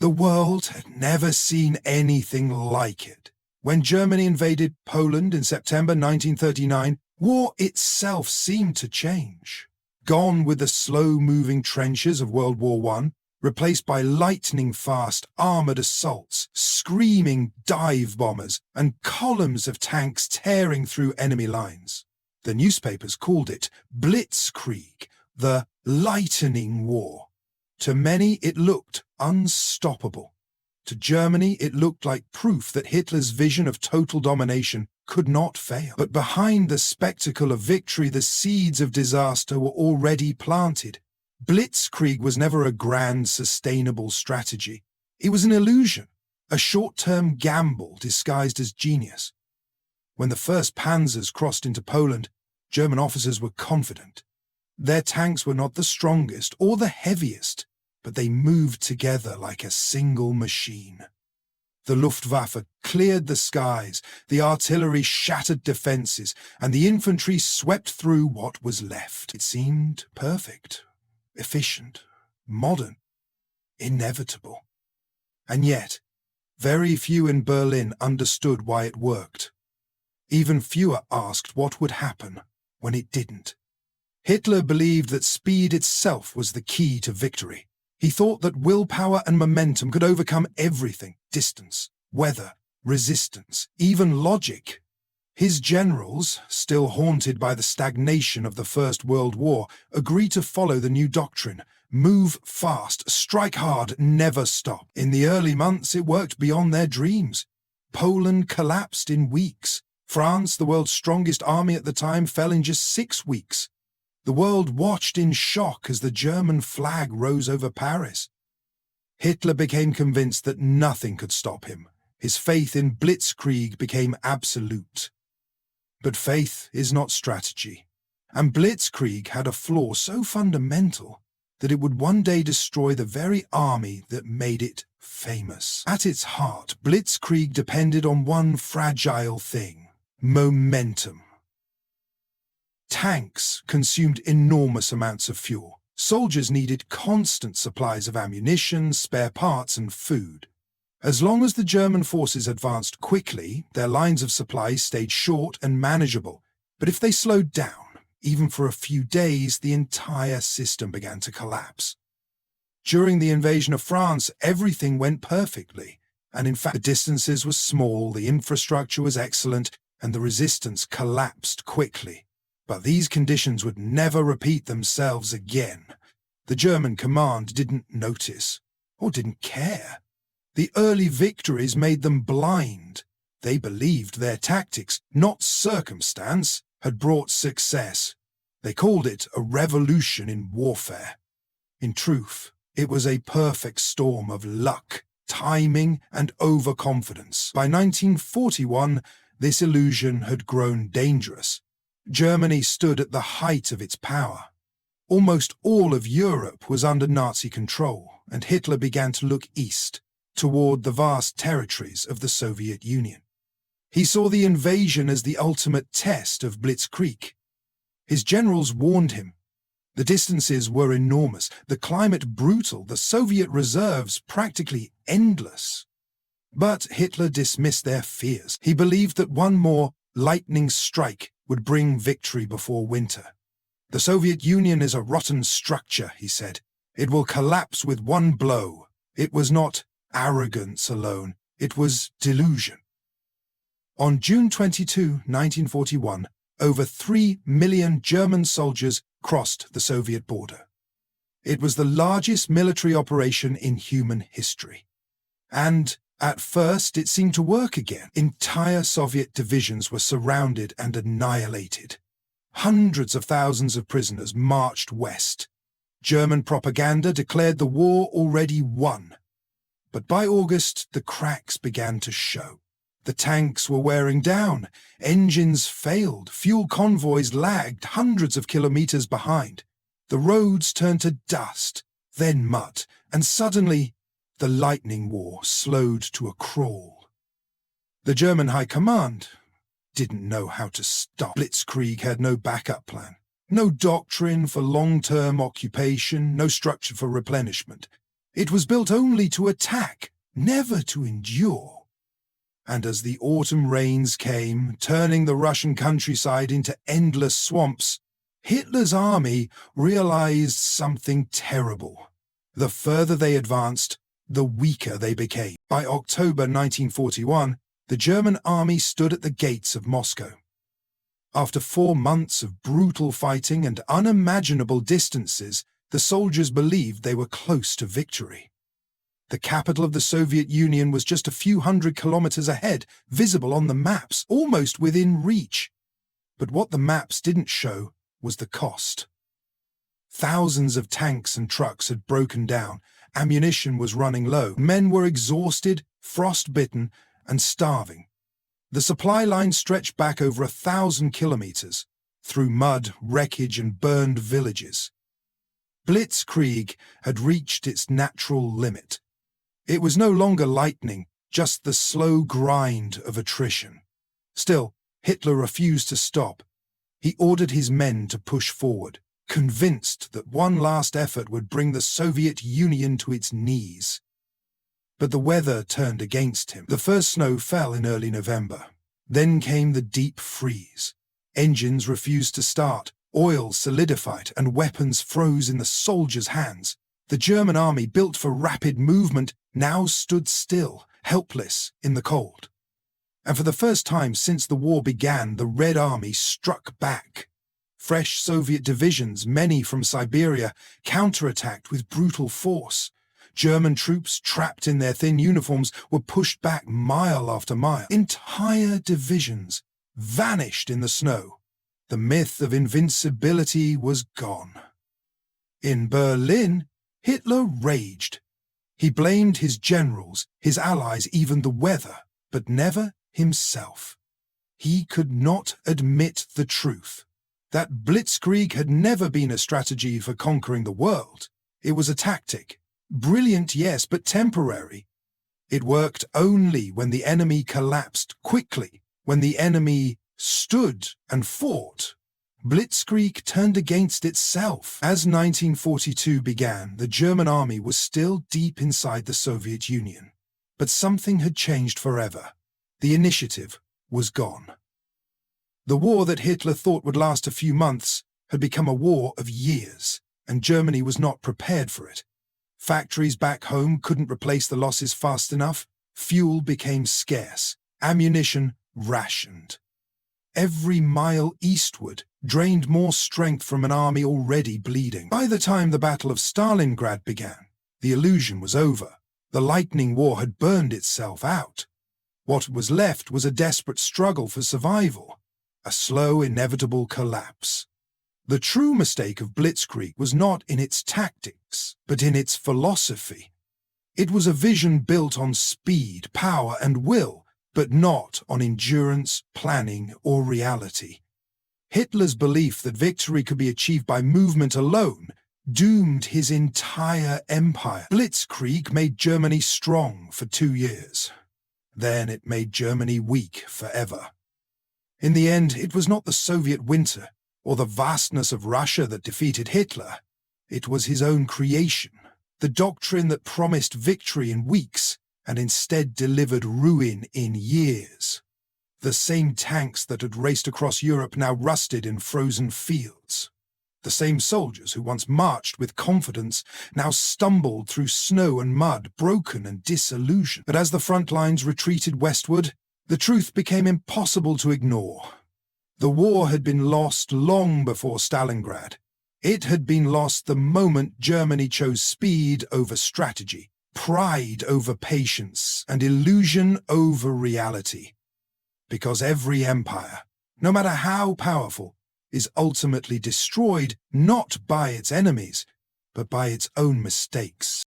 The world had never seen anything like it. When Germany invaded Poland in September 1939, war itself seemed to change. Gone with the slow-moving trenches of World War I, replaced by lightning-fast armoured assaults, screaming dive bombers, and columns of tanks tearing through enemy lines. The newspapers called it Blitzkrieg, the lightning war. To many, it looked unstoppable. To Germany, it looked like proof that Hitler's vision of total domination could not fail. But behind the spectacle of victory, the seeds of disaster were already planted. Blitzkrieg was never a grand, sustainable strategy. It was an illusion, a short-term gamble disguised as genius. When the first panzers crossed into Poland, German officers were confident. Their tanks were not the strongest or the heaviest, but they moved together like a single machine. The Luftwaffe cleared the skies, the artillery shattered defences, and the infantry swept through what was left. It seemed perfect, efficient, modern, inevitable. And yet, very few in Berlin understood why it worked. Even fewer asked what would happen when it didn't. Hitler believed that speed itself was the key to victory. He thought that willpower and momentum could overcome everything: distance, weather, resistance, even logic. His generals, still haunted by the stagnation of the First World War, agreed to follow the new doctrine: move fast, strike hard, never stop. In the early months, it worked beyond their dreams. Poland collapsed in weeks. France, the world's strongest army at the time, fell in just 6 weeks. The world watched in shock as the German flag rose over Paris. Hitler became convinced that nothing could stop him. His faith in Blitzkrieg became absolute. But faith is not strategy, and Blitzkrieg had a flaw so fundamental that it would one day destroy the very army that made it famous. At its heart, Blitzkrieg depended on one fragile thing: momentum. Tanks consumed enormous amounts of fuel. Soldiers needed constant supplies of ammunition, spare parts, and food. As long as the German forces advanced quickly, their lines of supply stayed short and manageable. But if they slowed down, even for a few days, the entire system began to collapse. During the invasion of France, everything went perfectly. And in fact, the distances were small, the infrastructure was excellent, and the resistance collapsed quickly. But these conditions would never repeat themselves again. The German command didn't notice, or didn't care. The early victories made them blind. They believed their tactics, not circumstance, had brought success. They called it a revolution in warfare. In truth, it was a perfect storm of luck, timing, and overconfidence. By 1941, this illusion had grown dangerous. Germany stood at the height of its power. Almost all of Europe was under Nazi control, and Hitler began to look east, toward the vast territories of the Soviet Union. He saw the invasion as the ultimate test of Blitzkrieg. His generals warned him. The distances were enormous, the climate brutal, the Soviet reserves practically endless. But Hitler dismissed their fears. He believed that one more lightning strike would bring victory before winter. The Soviet Union is a rotten structure, he said. It will collapse with one blow. It was not arrogance alone, it was delusion. On June 22, 1941, over 3 million German soldiers crossed the Soviet border. It was the largest military operation in human history. And at first, it seemed to work again. Entire Soviet divisions were surrounded and annihilated. Hundreds of thousands of prisoners marched west. German propaganda declared the war already won. But by August, the cracks began to show. The tanks were wearing down, engines failed, fuel convoys lagged hundreds of kilometers behind. The roads turned to dust, then mud, and suddenly the lightning war slowed to a crawl. The German High Command didn't know how to stop. Blitzkrieg had no backup plan, no doctrine for long-term occupation, no structure for replenishment. It was built only to attack, never to endure. And as the autumn rains came, turning the Russian countryside into endless swamps, Hitler's army realized something terrible. The further they advanced, the weaker they became. By October 1941, the German army stood at the gates of Moscow. After 4 months of brutal fighting and unimaginable distances, the soldiers believed they were close to victory. The capital of the Soviet Union was just a few hundred kilometers ahead, visible on the maps, almost within reach. But what the maps didn't show was the cost. Thousands of tanks and trucks had broken down, ammunition was running low, men were exhausted, frostbitten, and starving. The supply line stretched back over 1,000 kilometers, through mud, wreckage, and burned villages. Blitzkrieg had reached its natural limit. It was no longer lightning, just the slow grind of attrition. Still, Hitler refused to stop. He ordered his men to push forward, convinced that one last effort would bring the Soviet Union to its knees. But the weather turned against him. The first snow fell in early November. Then came the deep freeze. Engines refused to start, oil solidified, and weapons froze in the soldiers' hands. The German army, built for rapid movement, now stood still, helpless in the cold. And for the first time since the war began, the Red Army struck back. Fresh Soviet divisions, many from Siberia, counterattacked with brutal force. German troops, trapped in their thin uniforms, were pushed back mile after mile. Entire divisions vanished in the snow. The myth of invincibility was gone. In Berlin, Hitler raged. He blamed his generals, his allies, even the weather, but never himself. He could not admit the truth, that Blitzkrieg had never been a strategy for conquering the world. It was a tactic. Brilliant, yes, but temporary. It worked only when the enemy collapsed quickly, when the enemy stood and fought. Blitzkrieg turned against itself. As 1942 began, the German army was still deep inside the Soviet Union. But something had changed forever. The initiative was gone. The war that Hitler thought would last a few months had become a war of years, and Germany was not prepared for it. Factories back home couldn't replace the losses fast enough. Fuel became scarce. Ammunition rationed. Every mile eastward drained more strength from an army already bleeding. By the time the Battle of Stalingrad began, the illusion was over. The lightning war had burned itself out. What was left was a desperate struggle for survival, a slow, inevitable collapse. The true mistake of Blitzkrieg was not in its tactics, but in its philosophy. It was a vision built on speed, power, and will, but not on endurance, planning, or reality. Hitler's belief that victory could be achieved by movement alone doomed his entire empire. Blitzkrieg made Germany strong for 2 years. Then it made Germany weak forever. In the end, it was not the Soviet winter or the vastness of Russia that defeated Hitler. It was his own creation, the doctrine that promised victory in weeks and instead delivered ruin in years. The same tanks that had raced across Europe now rusted in frozen fields. The same soldiers who once marched with confidence now stumbled through snow and mud, broken and disillusioned. But as the front lines retreated westward, the truth became impossible to ignore. The war had been lost long before Stalingrad. It had been lost the moment Germany chose speed over strategy, pride over patience, and illusion over reality. Because every empire, no matter how powerful, is ultimately destroyed not by its enemies, but by its own mistakes.